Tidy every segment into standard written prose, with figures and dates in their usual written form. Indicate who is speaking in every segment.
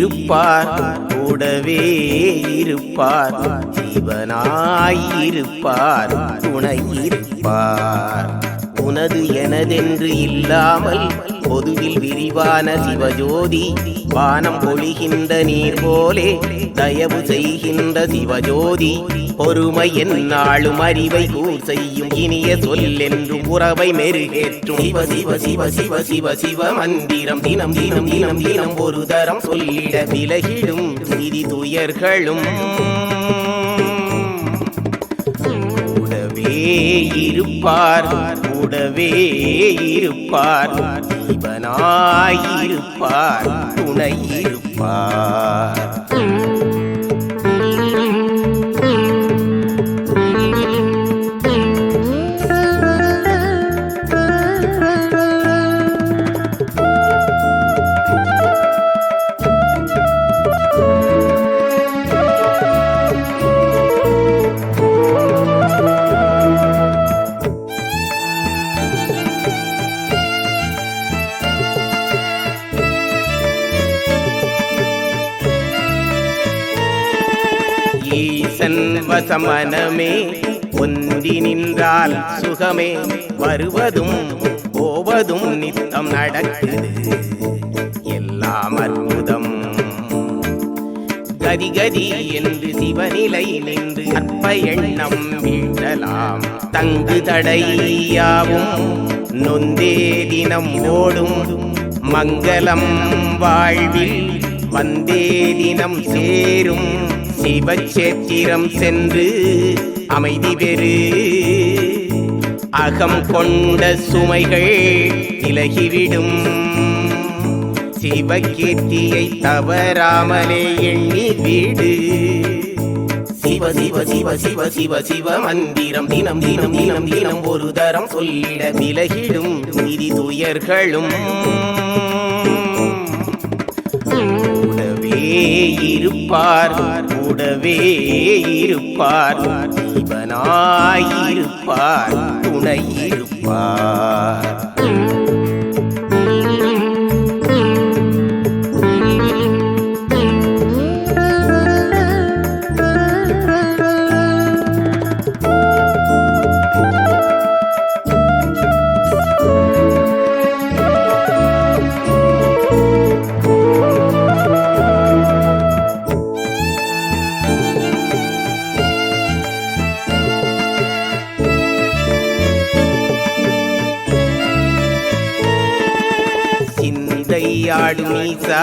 Speaker 1: இருப்பார், கூடவே இருப்பார், ஜீவனாயிருப்பார், துணையிருப்பார். உனது எனதென்று இல்லாமல் பொதுவில் விரிவான சிவஜோதி, வானம் பொழிகின்ற நீர் போலே தயவு செய்கின்ற சிவஜோதி, பொறுமை என்னாலும் அறிவை கூர் செய்யும் இனிய சொல்லென்றும் உறவை மெருகேற்றும் சிவ சிவ சிவ சிவ சிவ சிவ மந்திரம் தினம் தினம் தினம் தினம் ஒரு தரம் சொல்லிட விலகிடும் நிதி துயர்களும். கூடவே இருப்பார், கூடவே இருப்பார், ஜீவனாயிருப்பார், துணையிருப்பார். ஈசன் வசமனமே ஒன்றி நின்றால் சுகமே, வருவதும் போவதும் நித்தம் நடக்குது எல்லாம் அற்புதம். கதி கதி என்று சிவநிலை நின்று அற்ப எண்ணம் வீட்டலாம், தங்கு தடையாவும் நொந்தே தினம் ஓடும் மங்களம் வாழ்வில் வந்தே தினம் சேரும். சிவச்சேத்திரம் சென்று அமைதி பெறு, அகம் கொண்ட சுமைகள் விலகிவிடும். சிவகீர்த்தியை தவறாமலே எண்ணி வீடு. சிவ சிவ சிவ சிவ சிவ சிவ மந்திரம் தினம் தினம் தினம் தினம் ஒரு தரம் சொல்லிட விலகிடும் நிதி துயர்களும். கூடவே இருப்பார், கூடவே இருப்பார், ஜீவனாயிருப்பார், துணையிருப்பார். சிந்தையாடும் ஈசா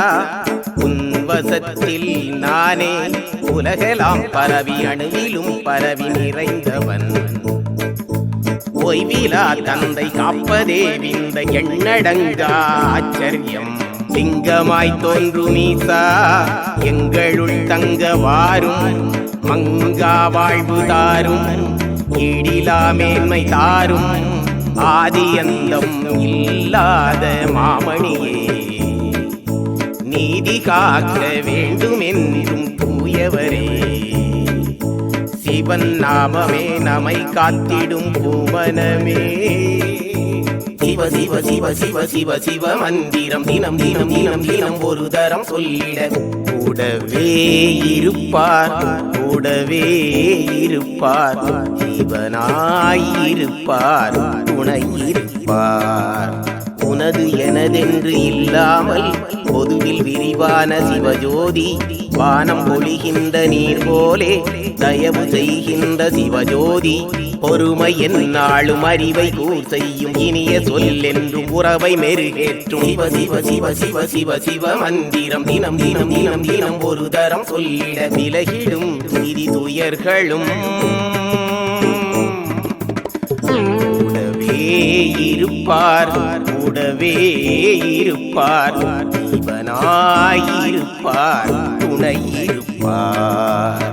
Speaker 1: உன்வசத்தில் நானே, உலகெல்லாம் பரவி அணுவிலும் பரவி நிறைந்தவன். ஓய்விலா தந்தை காப்பதே விந்த எண்ணடங்கா ஆச்சரியம். லிங்கமாய் தோன்றும் ஈசா எங்களுள் தங்க வாரும், மங்கா வாழ்வு தாரும், ஈடிலா மேன்மை தாரும், ஆதியந்தம் இல்லாத மாமணியே, நீதி காக்க வேண்டும் என்றும் தூயவரே. சிவன் நாமமே நம்மை காத்திடும் பூவனமே. சிவ சிவ சிவ சிவ சிவ சிவ மந்திரம் தினம் தினம் தினம் தினம் ஒரு தரம் சொல்லிட. கூடவே இருப்பார், கூடவே இருப்பார், ஜீவனாயிருப்பார், துணையிருப்பார். உனது எனதென்று இல்லாமல் பொதுவில் விரிவான சிவஜோதி, வானம் பொழிகின்ற நீர் போலே தயவு செய்கின்ற சிவஜோதி, பொறுமை என்னாலும் அறிவை கூர் செய்யும் இனிய சொல்லென்றும் உறவை மெருகேற்றும் சிவ சிவ சிவ சிவ சிவ சிவ மந்திரம் தினம் தினம் தினம் தினம் ஒரு தரம் சொல்லிட விலகிடும் நிதி துயர்களும். கூடவே இருப்பார், கூடவே இருப்பார், ஜீவனாயிருப்பார், துணையிருப்பார்.